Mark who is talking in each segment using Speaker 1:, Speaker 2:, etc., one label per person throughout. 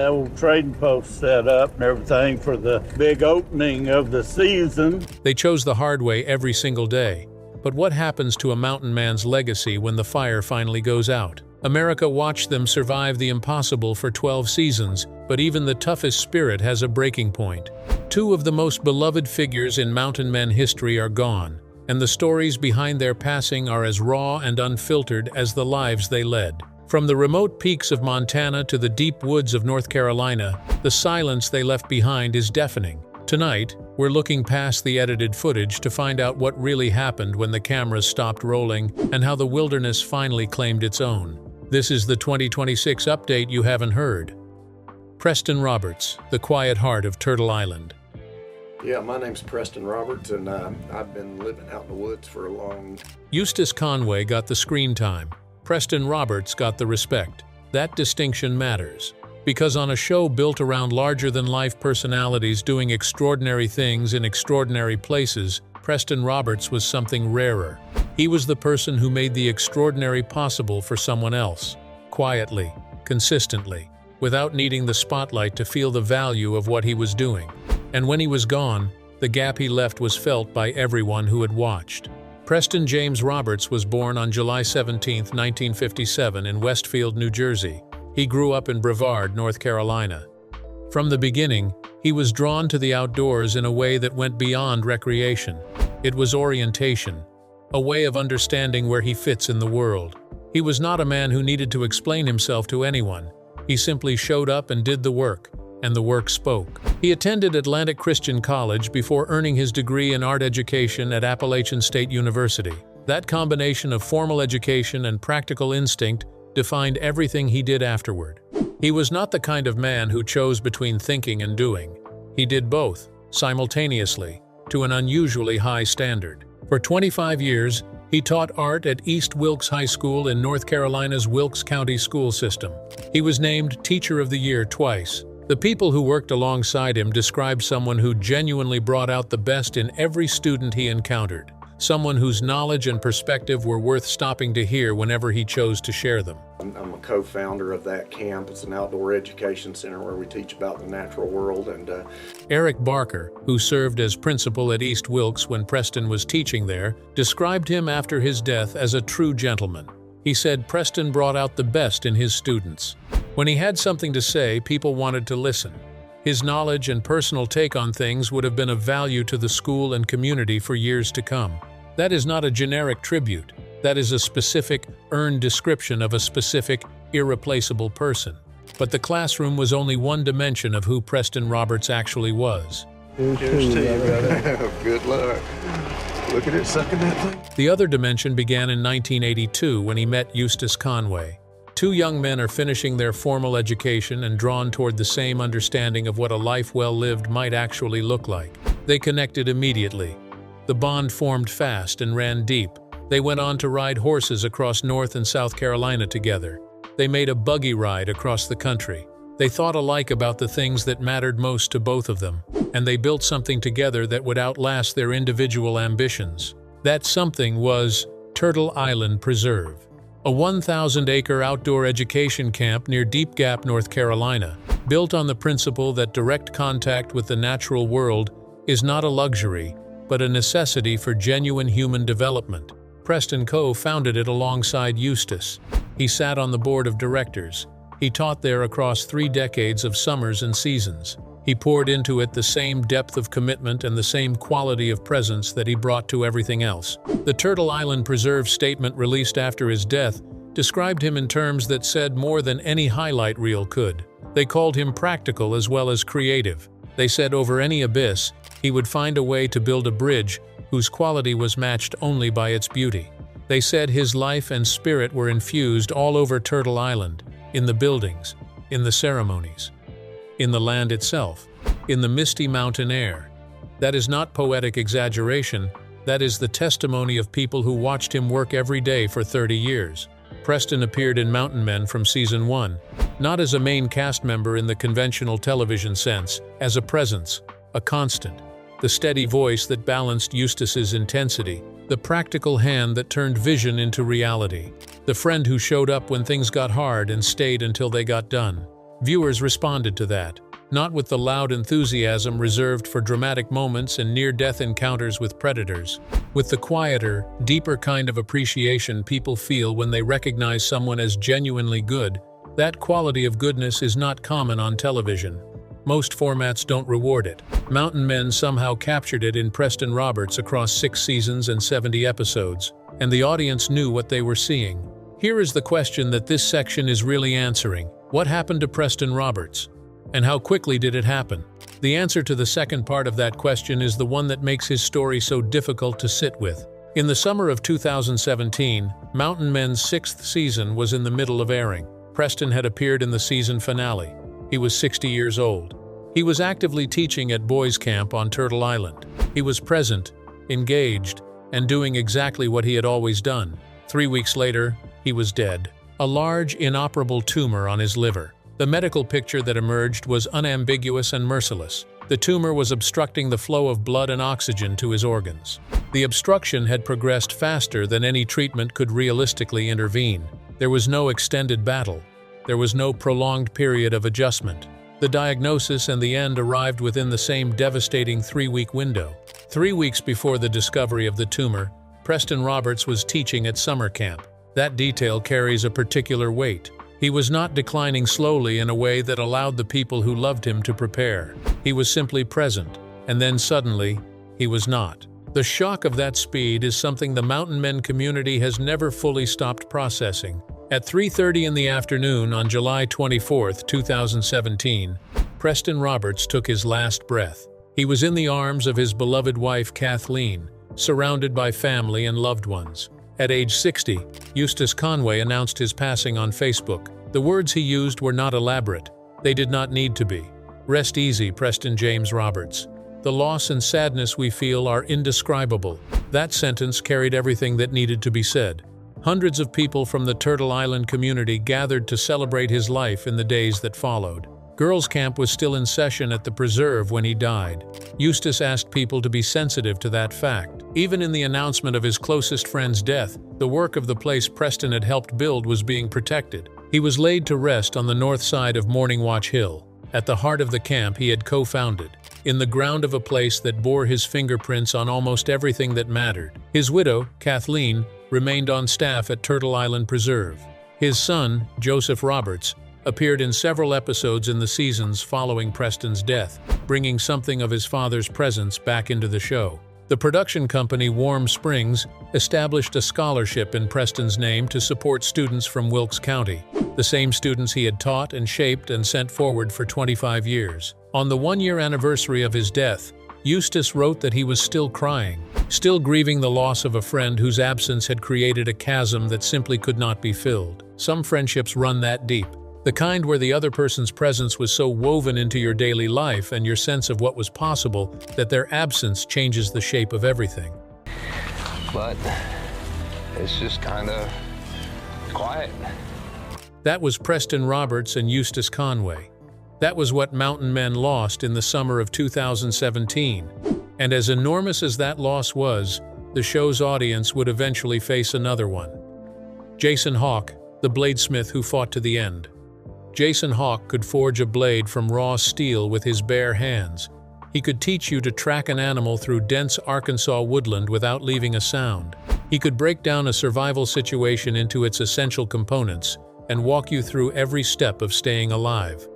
Speaker 1: the old trading post set up and everything for the big opening of the season.
Speaker 2: They chose the hard way every single day. But what happens to a mountain man's legacy when the fire finally goes out? America watched them survive the impossible for 12 seasons, but even the toughest spirit has a breaking point. Two of the most beloved figures in mountain men history are gone, and the stories behind their passing are as raw and unfiltered as the lives they led. From the remote peaks of Montana to the deep woods of North Carolina, the silence they left behind is deafening. Tonight, we're looking past the edited footage to find out what really happened when the cameras stopped rolling and how the wilderness finally claimed its own. This is the 2026 update you haven't heard. Preston Roberts, the quiet heart of Turtle Island.
Speaker 3: Yeah, my name's Preston Roberts, and I've been living out in the woods for a long...
Speaker 2: Eustace Conway got the screen time. Preston Roberts got the respect. That distinction matters. Because on a show built around larger-than-life personalities doing extraordinary things in extraordinary places, Preston Roberts was something rarer. He was the person who made the extraordinary possible for someone else, quietly, consistently, without needing the spotlight to feel the value of what he was doing. And when he was gone, the gap he left was felt by everyone who had watched. Preston James Roberts was born on July 17, 1957 in Westfield, New Jersey. He grew up in Brevard, North Carolina. From the beginning, he was drawn to the outdoors in a way that went beyond recreation. It was orientation, a way of understanding where he fits in the world. He was not a man who needed to explain himself to anyone. He simply showed up and did the work, and the work spoke. He attended Atlantic Christian College before earning his degree in art education at Appalachian State University. That combination of formal education and practical instinct defined everything he did afterward. He was not the kind of man who chose between thinking and doing. He did both, simultaneously, to an unusually high standard. For 25 years, he taught art at East Wilkes High School in North Carolina's Wilkes County school system. He was named Teacher of the Year twice. The people who worked alongside him described someone who genuinely brought out the best in every student he encountered. Someone whose knowledge and perspective were worth stopping to hear whenever he chose to share them.
Speaker 3: I'm a co-founder of that camp. It's an outdoor education center where we teach about the natural world. And
Speaker 2: Eric Barker, who served as principal at East Wilkes when Preston was teaching there, described him after his death as a true gentleman. He said Preston brought out the best in his students. When he had something to say, people wanted to listen. His knowledge and personal take on things would have been of value to the school and community for years to come. That is not a generic tribute. That is a specific, earned description of a specific, irreplaceable person. But the classroom was only one dimension of who Preston Roberts actually was.
Speaker 3: cheers to you, brother. Good luck. Look at it sucking that thing.
Speaker 2: The other dimension began in 1982 when he met Eustace Conway. Two young men are finishing their formal education and drawn toward the same understanding of what a life well lived might actually look like. They connected immediately. The bond formed fast and ran deep. They went on to ride horses across North and South Carolina together. They made a buggy ride across the country. They thought alike about the things that mattered most to both of them, and they built something together that would outlast their individual ambitions. That something was Turtle Island Preserve, a 1,000-acre outdoor education camp near Deep Gap, North Carolina, built on the principle that direct contact with the natural world is not a luxury, but a necessity for genuine human development. Preston co-founded it alongside Eustace. He sat on the board of directors. He taught there across 3 decades of summers and seasons. He poured into it the same depth of commitment and the same quality of presence that he brought to everything else. The Turtle Island Preserve statement released after his death described him in terms that said more than any highlight reel could. They called him practical as well as creative. They said over any abyss, he would find a way to build a bridge whose quality was matched only by its beauty. They said his life and spirit were infused all over Turtle Island, in the buildings, in the ceremonies, in the land itself, in the misty mountain air. That is not poetic exaggeration, that is the testimony of people who watched him work every day for 30 years. Preston appeared in Mountain Men from Season 1, not as a main cast member in the conventional television sense, as a presence, a constant, the steady voice that balanced Eustace's intensity, the practical hand that turned vision into reality, the friend who showed up when things got hard and stayed until they got done. Viewers responded to that, not with the loud enthusiasm reserved for dramatic moments and near-death encounters with predators, with the quieter, deeper kind of appreciation people feel when they recognize someone as genuinely good. That quality of goodness is not common on television. Most formats don't reward it. Mountain Men somehow captured it in Preston Roberts across 6 seasons and 70 episodes, and the audience knew what they were seeing. Here is the question that this section is really answering. What happened to Preston Roberts? And how quickly did it happen? The answer to the second part of that question is the one that makes his story so difficult to sit with. In the summer of 2017, Mountain Men's 6th season was in the middle of airing. Preston had appeared in the season finale. He was 60 years old. He was actively teaching at boys' camp on Turtle Island. He was present, engaged, and doing exactly what he had always done. 3 weeks later, he was dead. A large, inoperable tumor on his liver. The medical picture that emerged was unambiguous and merciless. The tumor was obstructing the flow of blood and oxygen to his organs. The obstruction had progressed faster than any treatment could realistically intervene. There was no extended battle. There was no prolonged period of adjustment. The diagnosis and the end arrived within the same devastating 3-week window. 3 weeks before the discovery of the tumor, Preston Roberts was teaching at summer camp. That detail carries a particular weight. He was not declining slowly in a way that allowed the people who loved him to prepare. He was simply present, and then suddenly, he was not. The shock of that speed is something the Mountain Men community has never fully stopped processing. At 3:30 in the afternoon on July 24, 2017, Preston Roberts took his last breath. He was in the arms of his beloved wife Kathleen, surrounded by family and loved ones. At age 60, Eustace Conway announced his passing on Facebook. The words he used were not elaborate. They did not need to be. Rest easy, Preston James Roberts. The loss and sadness we feel are indescribable. That sentence carried everything that needed to be said. Hundreds of people from the Turtle Island community gathered to celebrate his life in the days that followed. Girls' camp was still in session at the preserve when he died. Eustace asked people to be sensitive to that fact. Even in the announcement of his closest friend's death, the work of the place Preston had helped build was being protected. He was laid to rest on the north side of Morning Watch Hill, at the heart of the camp he had co-founded, in the ground of a place that bore his fingerprints on almost everything that mattered. His widow, Kathleen, remained on staff at Turtle Island Preserve. His son, Joseph Roberts, appeared in several episodes in the seasons following Preston's death, bringing something of his father's presence back into the show. The production company Warm Springs established a scholarship in Preston's name to support students from Wilkes County, the same students he had taught and shaped and sent forward for 25 years. On the 1-year anniversary of his death, Eustace wrote that he was still crying, still grieving the loss of a friend whose absence had created a chasm that simply could not be filled. Some friendships run that deep. The kind where the other person's presence was so woven into your daily life and your sense of what was possible that their absence changes the shape of everything.
Speaker 4: But it's just kind of quiet.
Speaker 2: That was Preston Roberts and Eustace Conway. That was what Mountain Men lost in the summer of 2017. And as enormous as that loss was, the show's audience would eventually face another one. Jason Hawk, the bladesmith who fought to the end. Jason Hawk could forge a blade from raw steel with his bare hands. He could teach you to track an animal through dense Arkansas woodland without leaving a sound. He could break down a survival situation into its essential components and walk you through every step of staying alive.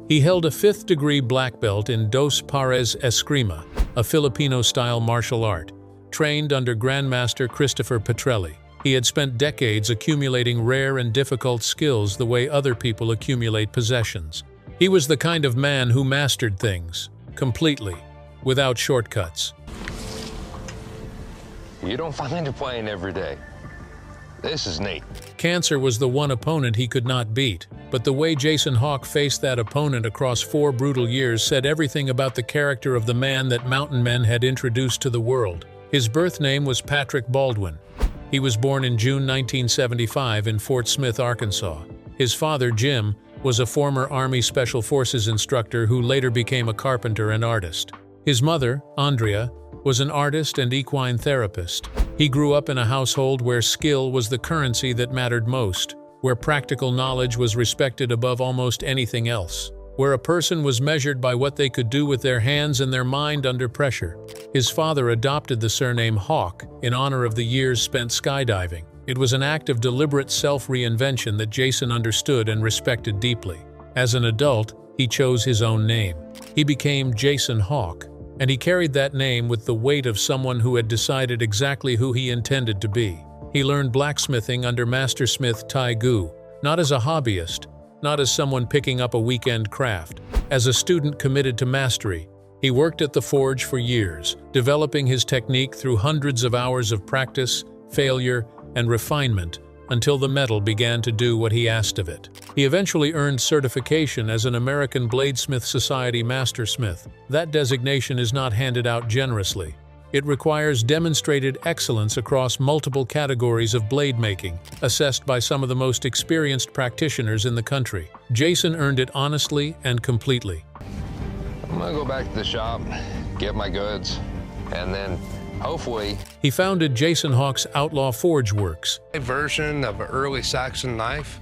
Speaker 2: He held a 5th-degree black belt in Dos Pares Eskrima, a Filipino-style martial art, trained under Grandmaster Christopher Petrelli. He had spent decades accumulating rare and difficult skills the way other people accumulate possessions. He was the kind of man who mastered things, completely, without shortcuts.
Speaker 4: You don't find a plane every day. This is neat.
Speaker 2: Cancer was the one opponent he could not beat, but the way Jason Hawk faced that opponent across 4 brutal years said everything about the character of the man that Mountain Men had introduced to the world. His birth name was Patrick Baldwin. He was born in June 1975 in Fort Smith, Arkansas. His father, Jim, was a former Army Special Forces instructor who later became a carpenter and artist. His mother, Andrea, was an artist and equine therapist. He grew up in a household where skill was the currency that mattered most. where practical knowledge was respected above almost anything else, where a person was measured by what they could do with their hands and their mind under pressure. His father adopted the surname Hawk in honor of the years spent skydiving. It was an act of deliberate self-reinvention that Jason understood and respected deeply. As an adult, he chose his own name. He became Jason Hawk, and he carried that name with the weight of someone who had decided exactly who he intended to be. He learned blacksmithing under mastersmith Tai Gu, not as a hobbyist, not as someone picking up a weekend craft. As a student committed to mastery, he worked at the forge for years, developing his technique through hundreds of hours of practice, failure, and refinement, until the metal began to do what he asked of it. He eventually earned certification as an American Bladesmith Society mastersmith. That designation is not handed out generously. It requires demonstrated excellence across multiple categories of blade making, assessed by some of the most experienced practitioners in the country. Jason earned it honestly and completely.
Speaker 4: I'm gonna go back to the shop, get my goods, and then hopefully...
Speaker 2: He founded Jason Hawk's Outlaw Forge Works,
Speaker 5: A version of an early Saxon knife.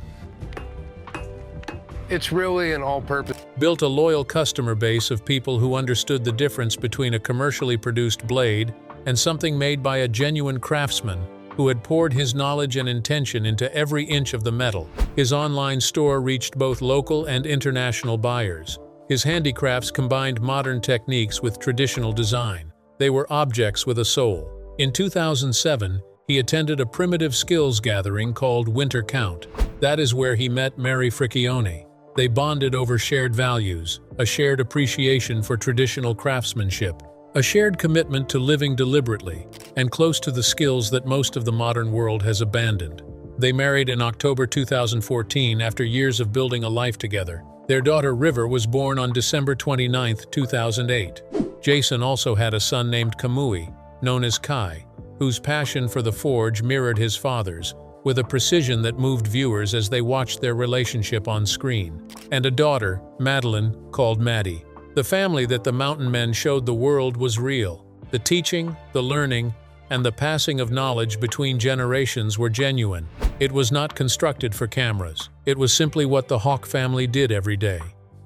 Speaker 5: It's really an all-purpose.
Speaker 2: built a loyal customer base of people who understood the difference between a commercially produced blade and something made by a genuine craftsman who had poured his knowledge and intention into every inch of the metal. His online store reached both local and international buyers. His handicrafts combined modern techniques with traditional design. They were objects with a soul. In 2007, he attended a primitive skills gathering called Winter Count. That is where he met Mary Friccione. They bonded over shared values, a shared appreciation for traditional craftsmanship, a shared commitment to living deliberately, and close to the skills that most of the modern world has abandoned. They married in October 2014 after years of building a life together. Their daughter River was born on December 29, 2008. Jason also had a son named Kamui, known as Kai, whose passion for the forge mirrored his father's, with a precision that moved viewers as they watched their relationship on screen. And a daughter, Madeline, called Maddie. The family that the Mountain Men showed the world was real. The teaching, the learning, and the passing of knowledge between generations were genuine. It was not constructed for cameras. It was simply what the Hawk family did every day.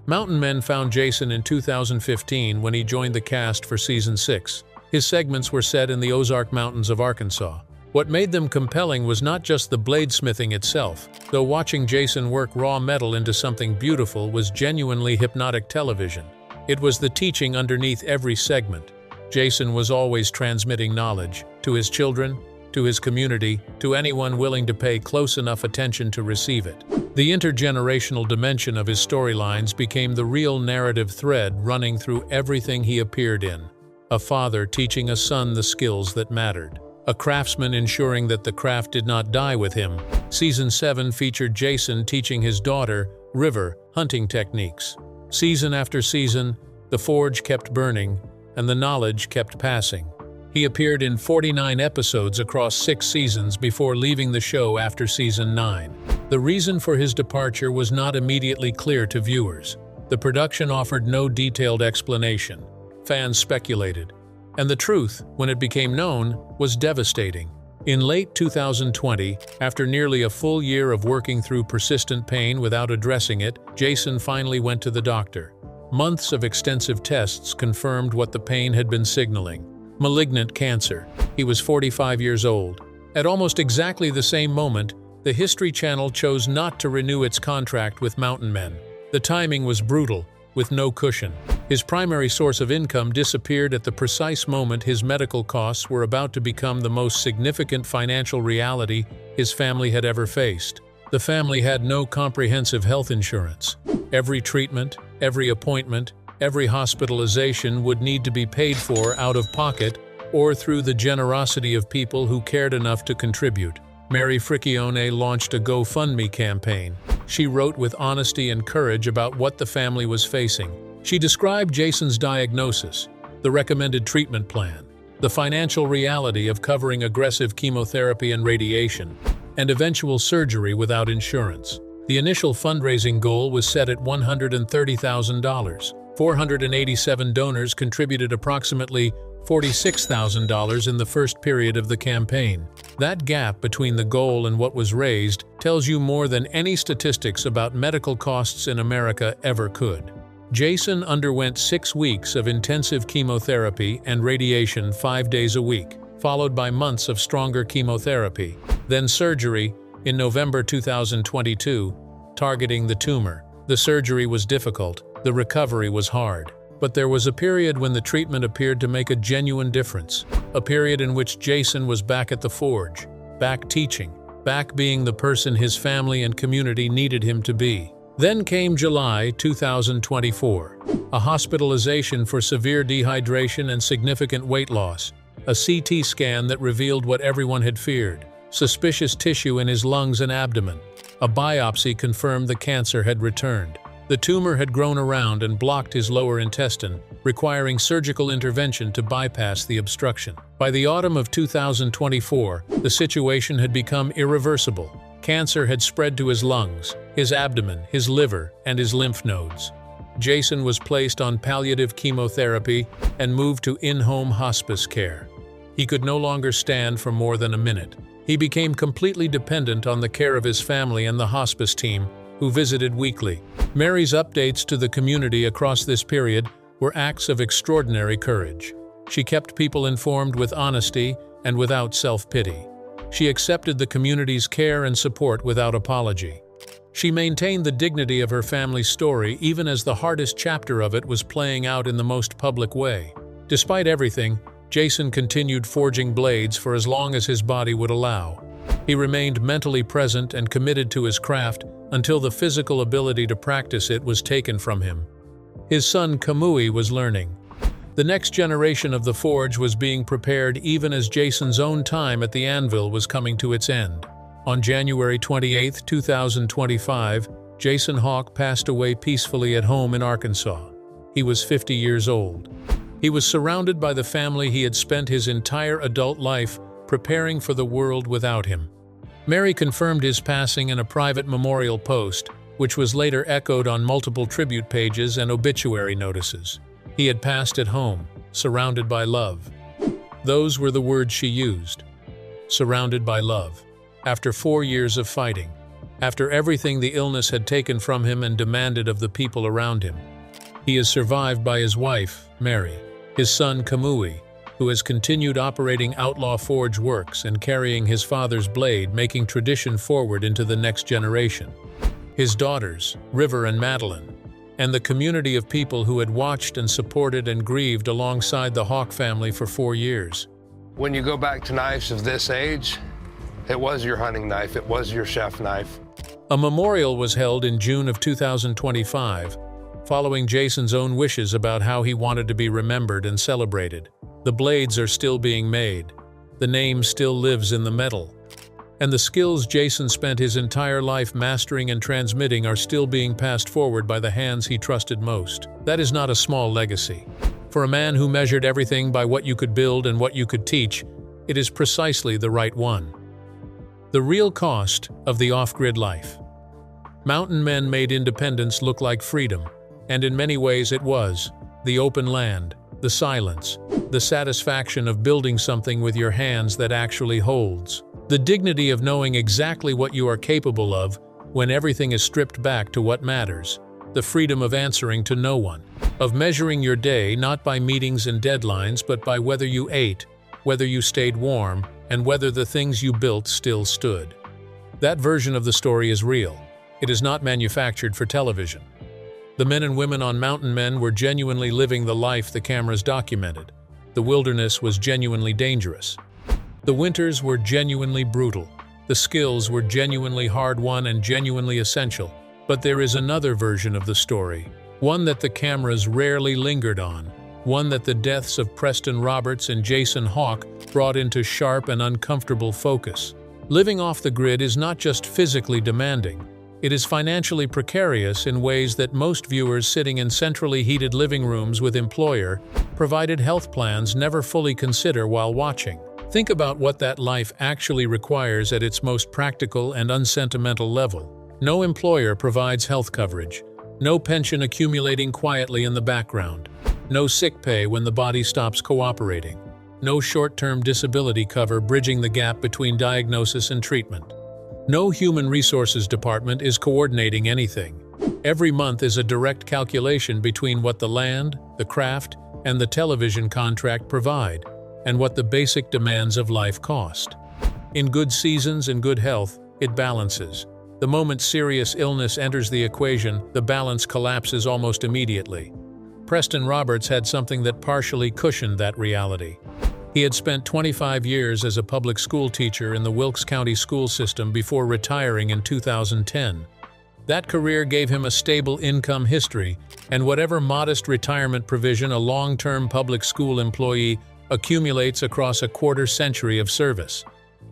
Speaker 2: Mountain Men found Jason in 2015 when he joined the cast for Season 6. His segments were set in the Ozark Mountains of Arkansas. What made them compelling was not just the bladesmithing itself, though watching Jason work raw metal into something beautiful was genuinely hypnotic television. It was the teaching underneath every segment. Jason was always transmitting knowledge, to his children, to his community, to anyone willing to pay close enough attention to receive it. The intergenerational dimension of his storylines became the real narrative thread running through everything he appeared in. A father teaching a son the skills that mattered. A craftsman ensuring that the craft did not die with him. Season 7 featured Jason teaching his daughter, River, hunting techniques. Season after season, the forge kept burning, and the knowledge kept passing. He appeared in 49 episodes across 6 seasons before leaving the show after Season 9. The reason for his departure was not immediately clear to viewers. The production offered no detailed explanation. Fans speculated. And the truth, when it became known, was devastating. In late 2020, after nearly a full year of working through persistent pain without addressing it, Jason finally went to the doctor. Months of extensive tests confirmed what the pain had been signaling: malignant cancer. He was 45 years old. At almost exactly the same moment, the History Channel chose not to renew its contract with Mountain Men. The timing was brutal, with no cushion. His primary source of income disappeared at the precise moment his medical costs were about to become the most significant financial reality his family had ever faced. The family had no comprehensive health insurance. Every treatment, every appointment, every hospitalization would need to be paid for out of pocket or through the generosity of people who cared enough to contribute. Mary Friccione launched a GoFundMe campaign. She wrote with honesty and courage about what the family was facing. She described Jason's diagnosis, the recommended treatment plan, the financial reality of covering aggressive chemotherapy and radiation, and eventual surgery without insurance. The initial fundraising goal was set at $130,000. 487 donors contributed approximately $46,000 in the first period of the campaign. That gap between the goal and what was raised tells you more than any statistics about medical costs in America ever could. Jason underwent 6 weeks of intensive chemotherapy and radiation 5 days a week, followed by months of stronger chemotherapy, then surgery in November 2022, targeting the tumor. The surgery was difficult, the recovery was hard. But there was a period when the treatment appeared to make a genuine difference, a period in which Jason was back at the forge, back teaching, back being the person his family and community needed him to be. Then came July 2024, a hospitalization for severe dehydration and significant weight loss, a CT scan that revealed what everyone had feared, suspicious tissue in his lungs and abdomen. A biopsy confirmed the cancer had returned. The tumor had grown around and blocked his lower intestine, requiring surgical intervention to bypass the obstruction. By the autumn of 2024, the situation had become irreversible. Cancer had spread to his lungs, his abdomen, his liver, and his lymph nodes. Jason was placed on palliative chemotherapy and moved to in-home hospice care. He could no longer stand for more than a minute. He became completely dependent on the care of his family and the hospice team, who visited weekly. Mary's updates to the community across this period were acts of extraordinary courage. She kept people informed with honesty and without self-pity. She accepted the community's care and support without apology. She maintained the dignity of her family's story even as the hardest chapter of it was playing out in the most public way. Despite everything, Jason continued forging blades for as long as his body would allow. He remained mentally present and committed to his craft until the physical ability to practice it was taken from him. His son Kamui was learning. The next generation of the forge was being prepared even as Jason's own time at the anvil was coming to its end. On January 28, 2025, Jason Hawk passed away peacefully at home in Arkansas. He was 50 years old. He was surrounded by the family he had spent his entire adult life preparing for the world without him. Mary confirmed his passing in a private memorial post, which was later echoed on multiple tribute pages and obituary notices. He had passed at home, surrounded by love. Those were the words she used. Surrounded by love. After 4 years of fighting. After everything the illness had taken from him and demanded of the people around him. He is survived by his wife, Mary, his son Kamui, who has continued operating Outlaw Forge Works and carrying his father's blade, making tradition forward into the next generation. His daughters, River and Madeline, and the community of people who had watched and supported and grieved alongside the Hawk family for 4 years.
Speaker 5: When you go back to knives of this age, it was your hunting knife, it was your chef knife.
Speaker 2: A memorial was held in June of 2025, following Jason's own wishes about how he wanted to be remembered and celebrated. The blades are still being made. The name still lives in the metal. And the skills Jason spent his entire life mastering and transmitting are still being passed forward by the hands he trusted most. That is not a small legacy. For a man who measured everything by what you could build and what you could teach, it is precisely the right one. The real cost of the off-grid life. Mountain men made independence look like freedom, and in many ways it was. The open land, the silence, the satisfaction of building something with your hands that actually holds. The dignity of knowing exactly what you are capable of when everything is stripped back to what matters. The freedom of answering to no one. Of measuring your day not by meetings and deadlines but by whether you ate, whether you stayed warm, and whether the things you built still stood. That version of the story is real. It is not manufactured for television. The men and women on Mountain Men were genuinely living the life the cameras documented. The wilderness was genuinely dangerous. The winters were genuinely brutal. The skills were genuinely hard-won and genuinely essential. But there is another version of the story, one that the cameras rarely lingered on, one that the deaths of Preston Roberts and Jason Hawk brought into sharp and uncomfortable focus. Living off the grid is not just physically demanding. It is financially precarious in ways that most viewers sitting in centrally heated living rooms with employer-provided health plans never fully consider while watching. Think about what that life actually requires at its most practical and unsentimental level. No employer provides health coverage. No pension accumulating quietly in the background. No sick pay when the body stops cooperating. No short-term disability cover bridging the gap between diagnosis and treatment. No human resources department is coordinating anything. Every month is a direct calculation between what the land, the craft, and the television contract provide, and what the basic demands of life cost. In good seasons and good health, it balances. The moment serious illness enters the equation, the balance collapses almost immediately. Preston Roberts had something that partially cushioned that reality. He had spent 25 years as a public school teacher in the Wilkes County school system before retiring in 2010. That career gave him a stable income history, and whatever modest retirement provision a long-term public school employee accumulates across a quarter-century of service.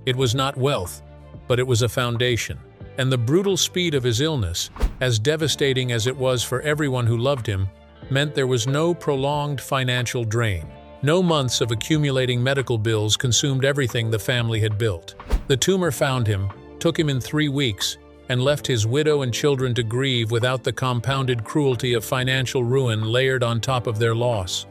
Speaker 2: It was not wealth, but it was a foundation. And the brutal speed of his illness, as devastating as it was for everyone who loved him, meant there was no prolonged financial drain. No months of accumulating medical bills consumed everything the family had built. The tumor found him, took him in 3 weeks, and left his widow and children to grieve without the compounded cruelty of financial ruin layered on top of their loss.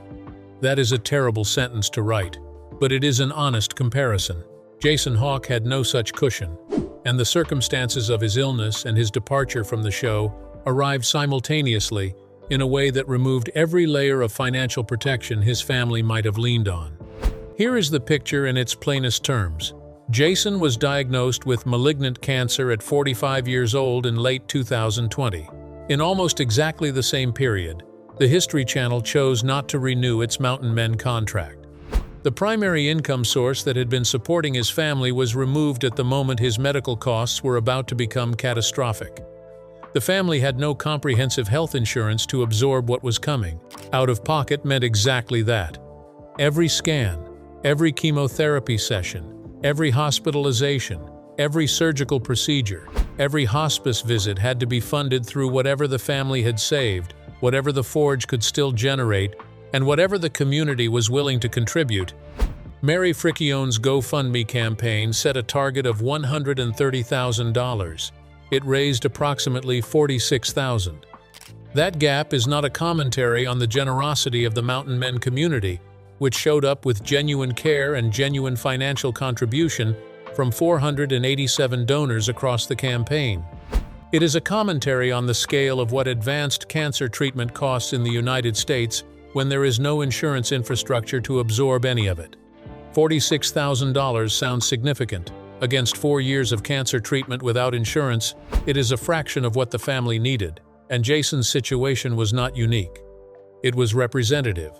Speaker 2: That is a terrible sentence to write, but it is an honest comparison. Jason Hawke had no such cushion, and the circumstances of his illness and his departure from the show arrived simultaneously in a way that removed every layer of financial protection his family might have leaned on. Here is the picture in its plainest terms. Jason was diagnosed with malignant cancer at 45 years old in late 2020. In almost exactly the same period, the History Channel chose not to renew its Mountain Men contract. The primary income source that had been supporting his family was removed at the moment his medical costs were about to become catastrophic. The family had no comprehensive health insurance to absorb what was coming. Out of pocket meant exactly that. Every scan, every chemotherapy session, every hospitalization, every surgical procedure, every hospice visit had to be funded through whatever the family had saved, whatever the Forge could still generate, and whatever the community was willing to contribute. Mary Friccione's GoFundMe campaign set a target of $130,000. It raised approximately $46,000. That gap is not a commentary on the generosity of the Mountain Men community, which showed up with genuine care and genuine financial contribution from 487 donors across the campaign. It is a commentary on the scale of what advanced cancer treatment costs in the United States when there is no insurance infrastructure to absorb any of it. $46,000 sounds significant. Against 4 years of cancer treatment without insurance, it is a fraction of what the family needed, and Jason's situation was not unique. It was representative.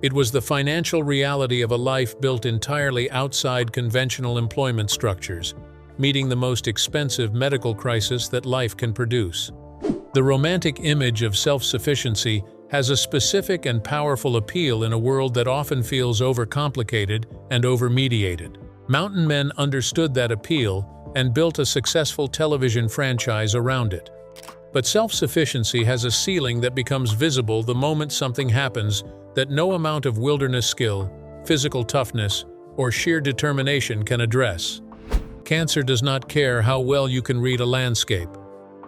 Speaker 2: It was the financial reality of a life built entirely outside conventional employment structures, meeting the most expensive medical crisis that life can produce. The romantic image of self-sufficiency has a specific and powerful appeal in a world that often feels overcomplicated and over-mediated. Mountain Men understood that appeal and built a successful television franchise around it. But self-sufficiency has a ceiling that becomes visible the moment something happens that no amount of wilderness skill, physical toughness, or sheer determination can address. Cancer does not care how well you can read a landscape.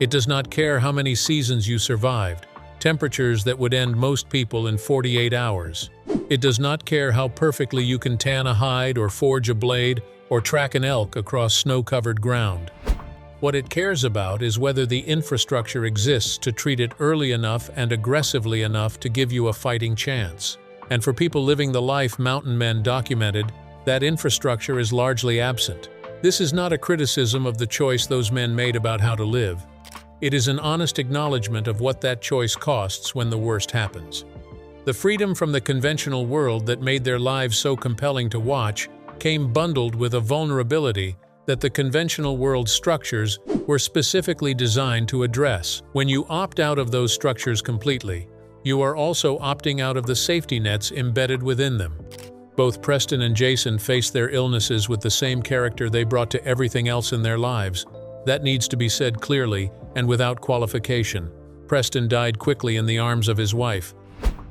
Speaker 2: It does not care how many seasons you survived, temperatures that would end most people in 48 hours. It does not care how perfectly you can tan a hide or forge a blade or track an elk across snow-covered ground. What it cares about is whether the infrastructure exists to treat it early enough and aggressively enough to give you a fighting chance. And for people living the life Mountain Men documented, that infrastructure is largely absent. This is not a criticism of the choice those men made about how to live. It is an honest acknowledgement of what that choice costs when the worst happens. The freedom from the conventional world that made their lives so compelling to watch came bundled with a vulnerability that the conventional world's structures were specifically designed to address. When you opt out of those structures completely, you are also opting out of the safety nets embedded within them. Both Preston and Jason faced their illnesses with the same character they brought to everything else in their lives. That needs to be said clearly and without qualification. Preston died quickly in the arms of his wife.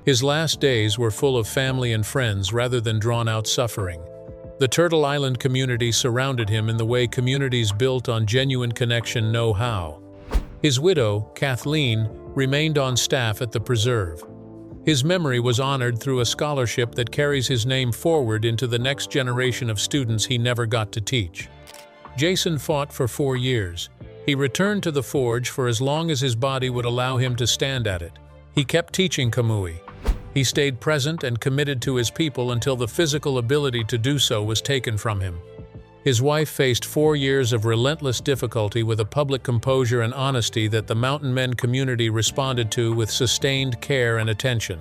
Speaker 2: His last days were full of family and friends rather than drawn-out suffering. The Turtle Island community surrounded him in the way communities built on genuine connection know how. His widow, Kathleen, remained on staff at the preserve. His memory was honored through a scholarship that carries his name forward into the next generation of students he never got to teach. Jason fought for 4 years. He returned to the forge for as long as his body would allow him to stand at it. He kept teaching Kamui. He stayed present and committed to his people until the physical ability to do so was taken from him. His wife faced 4 years of relentless difficulty with a public composure and honesty that the mountain men community responded to with sustained care and attention.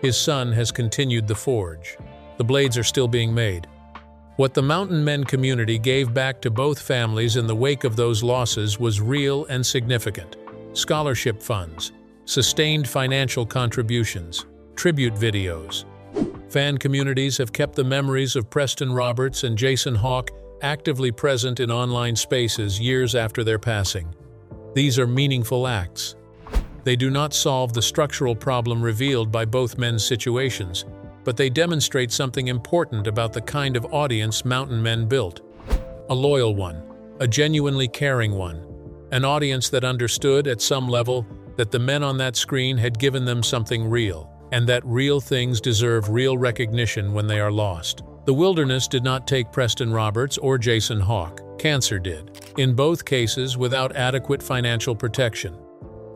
Speaker 2: His son has continued the forge. The blades are still being made. What the mountain men community gave back to both families in the wake of those losses was real and significant. Scholarship funds, sustained financial contributions, tribute videos. Fan communities have kept the memories of Preston Roberts and Jason Hawk actively present in online spaces years after their passing. These are meaningful acts. They do not solve the structural problem revealed by both men's situations, but they demonstrate something important about the kind of audience mountain men built. A loyal one, a genuinely caring one, an audience that understood at some level that the men on that screen had given them something real, and that real things deserve real recognition when they are lost. The wilderness did not take Preston Roberts or Jason Hawk. Cancer did. In both cases, without adequate financial protection.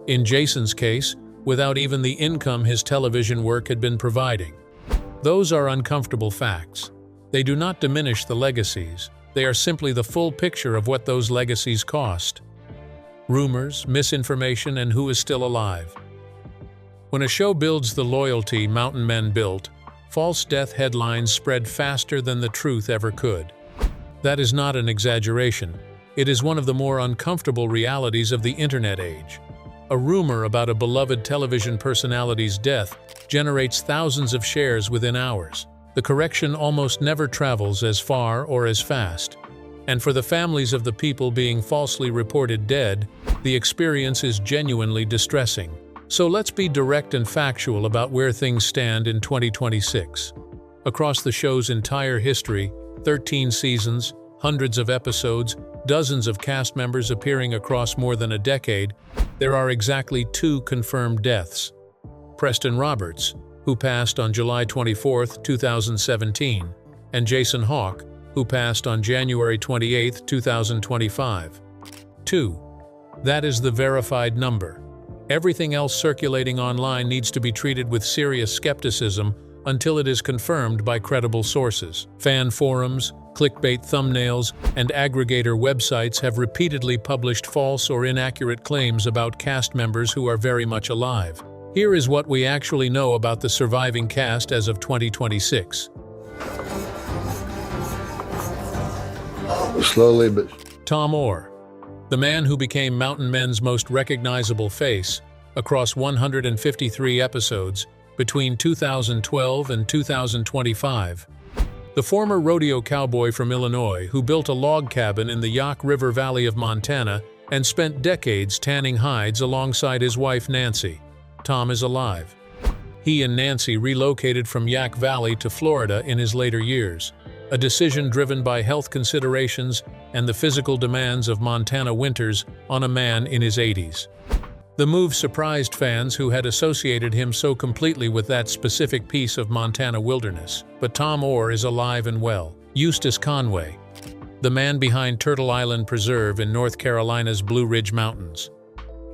Speaker 2: In Jason's case, without even the income his television work had been providing. Those are uncomfortable facts. They do not diminish the legacies. They are simply the full picture of what those legacies cost. Rumors, misinformation, and who is still alive. When a show builds the loyalty mountain men built, false death headlines spread faster than the truth ever could. That is not an exaggeration. It is one of the more uncomfortable realities of the internet age. A rumor about a beloved television personality's death generates thousands of shares within hours. The correction almost never travels as far or as fast. And for the families of the people being falsely reported dead, the experience is genuinely distressing. So let's be direct and factual about where things stand in 2026. Across the show's entire history, 13 seasons, hundreds of episodes, dozens of cast members appearing across more than a decade, there are exactly 2 confirmed deaths. Preston Roberts, who passed on July 24, 2017, and Jason Hawk, who passed on January 28, 2025. 2. That is the verified number. Everything else circulating online needs to be treated with serious skepticism until it is confirmed by credible sources. Fan forums, clickbait thumbnails, and aggregator websites have repeatedly published false or inaccurate claims about cast members who are very much alive. Here is what we actually know about the surviving cast as of 2026.
Speaker 6: Slowly, but...
Speaker 2: Tumor, the man who became mountain men's most recognizable face across 153 episodes between 2012 and 2025. The former rodeo cowboy from Illinois who built a log cabin in the Yak River Valley of Montana and spent decades tanning hides alongside his wife Nancy. Tom is alive. He and Nancy relocated from Yak Valley to Florida in his later years, a decision driven by health considerations and the physical demands of Montana winters on a man in his 80s. The move surprised fans who had associated him so completely with that specific piece of Montana wilderness. But Tom Orr is alive and well. Eustace Conway, the man behind Turtle Island Preserve in North Carolina's Blue Ridge Mountains.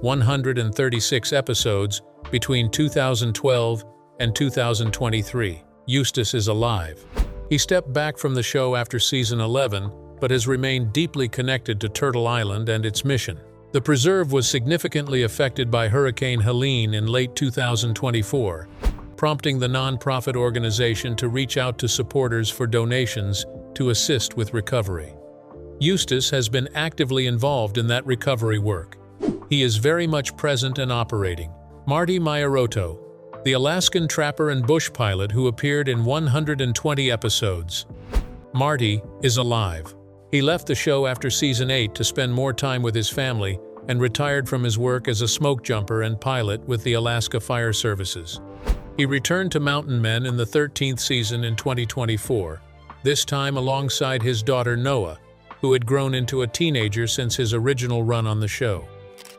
Speaker 2: 136 episodes between 2012 and 2023. Eustace is alive. He stepped back from the show after season 11, but has remained deeply connected to Turtle Island and its mission. The preserve was significantly affected by Hurricane Helene in late 2024, prompting the nonprofit organization to reach out to supporters for donations to assist with recovery. Eustace has been actively involved in that recovery work. He is very much present and operating. Marty Mayaroto, the Alaskan trapper and bush pilot who appeared in 120 episodes. Marty is alive. He left the show after season 8 to spend more time with his family and retired from his work as a smoke jumper and pilot with the Alaska Fire Services. He returned to Mountain Men in the 13th season in 2024, this time alongside his daughter Noah, who had grown into a teenager since his original run on the show.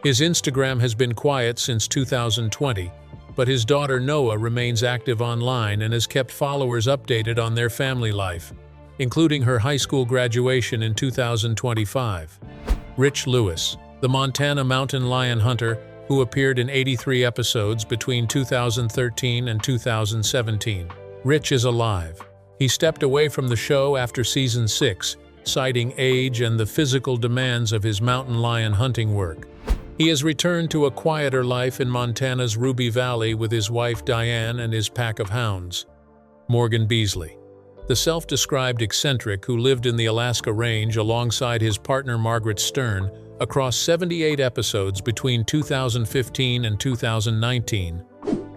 Speaker 2: His Instagram has been quiet since 2020, but his daughter Noah remains active online and has kept followers updated on their family life, including her high school graduation in 2025. Rich Lewis, the Montana mountain lion hunter who appeared in 83 episodes between 2013 and 2017. Rich is alive. He stepped away from the show after season 6, citing age and the physical demands of his mountain lion hunting work. He has returned to a quieter life in Montana's Ruby Valley with his wife Diane and his pack of hounds. Morgan Beasley, the self-described eccentric who lived in the Alaska Range alongside his partner Margaret Stern across 78 episodes between 2015 and 2019.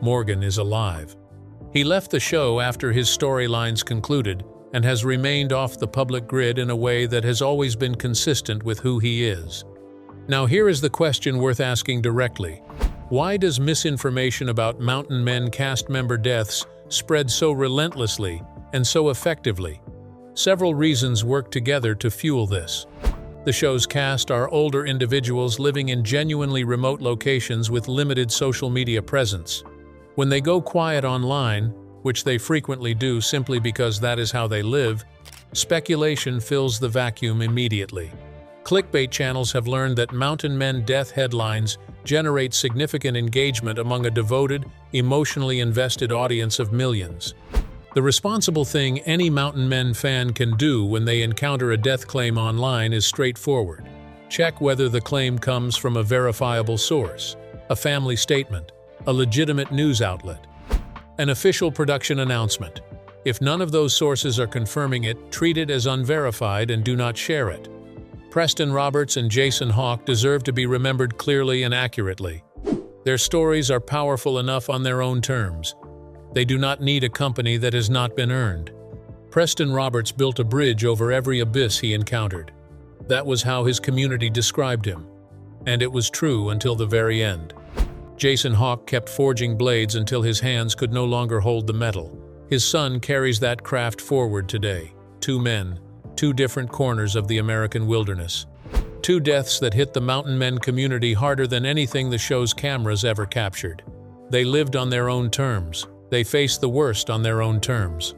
Speaker 2: Morgan is alive. He left the show after his storylines concluded and has remained off the public grid in a way that has always been consistent with who he is. Now here is the question worth asking directly. Why does misinformation about mountain men cast member deaths spread so relentlessly and so effectively? Several reasons work together to fuel this. The show's cast are older individuals living in genuinely remote locations with limited social media presence. When they go quiet online, which they frequently do simply because that is how they live, speculation fills the vacuum immediately. Clickbait channels have learned that mountain men death headlines generate significant engagement among a devoted, emotionally invested audience of millions. The responsible thing any mountain men fan can do when they encounter a death claim online is straightforward. Check whether the claim comes from a verifiable source, a family statement, a legitimate news outlet, an official production announcement. If none of those sources are confirming it, treat it as unverified and do not share it. Preston Roberts and Jason Hawk deserve to be remembered clearly and accurately. Their stories are powerful enough on their own terms. They do not need a company that has not been earned. Preston Roberts built a bridge over every abyss he encountered. That was how his community described him. And it was true until the very end. Jason Hawk kept forging blades until his hands could no longer hold the metal. His son carries that craft forward today. 2 men, 2 different corners of the American wilderness. 2 deaths that hit the mountain men community harder than anything the show's cameras ever captured. They lived on their own terms. They faced the worst on their own terms.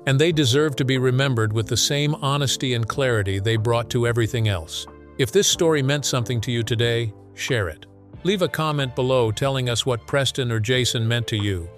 Speaker 2: And they deserve to be remembered with the same honesty and clarity they brought to everything else. If this story meant something to you today, share it. Leave a comment below telling us what Preston or Jason meant to you.